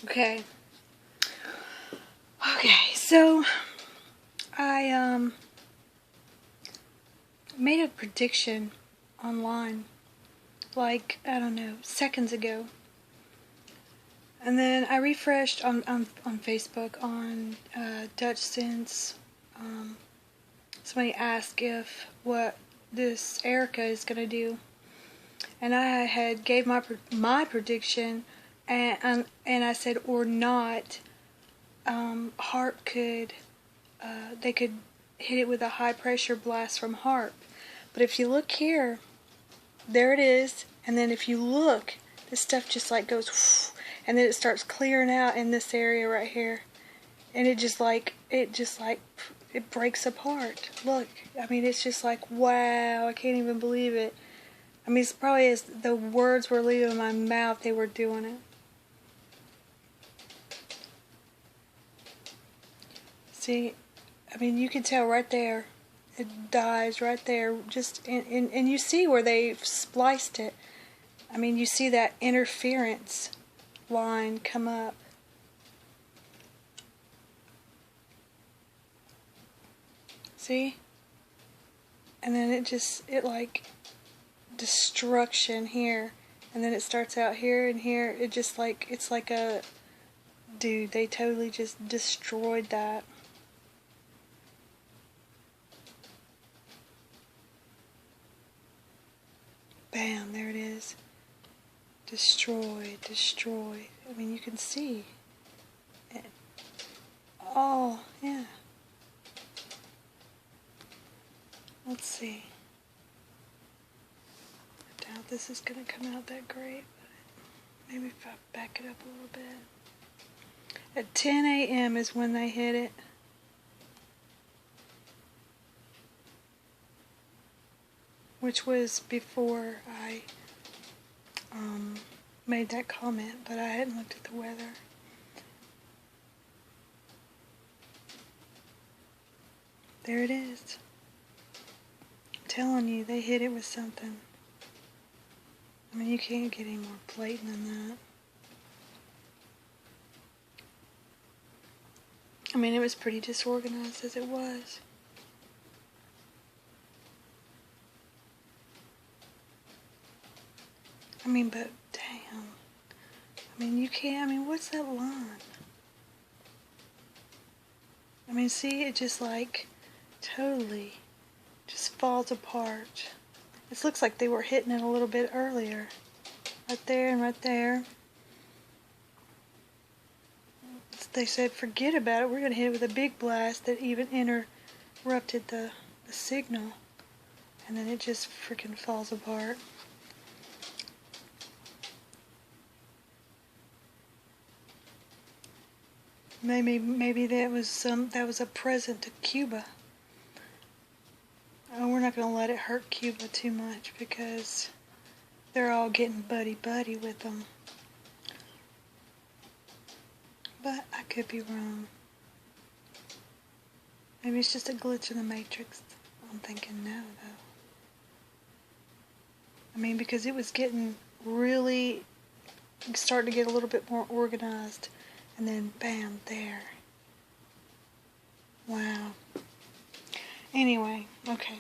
Okay. Okay, so I made a prediction online, like, I don't know, seconds ago. And then I refreshed on Facebook on Dutch Sense. Somebody asked if what this Erika is going to do. And I had gave my prediction, and I said, or not, Haarp could, they could hit it with a high pressure blast from Haarp. But if you look here, there it is, and then if you look, this stuff just like goes whoosh, and then it starts clearing out in this area right here, and it breaks apart. Look, I mean, it's just like, wow, I can't even believe it. I mean, it's probably as the words were leaving my mouth, they were doing it. See, I mean, you can tell right there. It dies right there, just and you see where they've spliced it. I mean, you see that interference line come up. See? And then it like destruction here, and then it starts out here and here. It just like, it's like a, dude, they totally just destroyed that. Bam, there it is. Destroyed, destroyed. I mean, you can see it. Oh, yeah. Let's see. I doubt this is going to come out that great, but maybe if I back it up a little bit. At 10 a.m. is when they hit it. Which was before I made that comment, but I hadn't looked at the weather. There it is. I'm telling you, they hit it with something. I mean, you can't get any more blatant than that. I mean, it was pretty disorganized as it was. I mean, but damn. I mean, you can't, I mean, what's that line? I mean, see, it just like totally just falls apart. It looks like they were hitting it a little bit earlier. Right there and right there. They said, forget about it, we're going to hit it with a big blast that even interrupted the signal. And then it just freaking falls apart. Maybe that was a present to Cuba. Oh, we're not going to let it hurt Cuba too much because they're all getting buddy-buddy with them. But I could be wrong. Maybe it's just a glitch in the matrix. I'm thinking no, though. I mean, because it was getting really, starting to get a little bit more organized. And then, bam, there. Wow. Anyway, okay.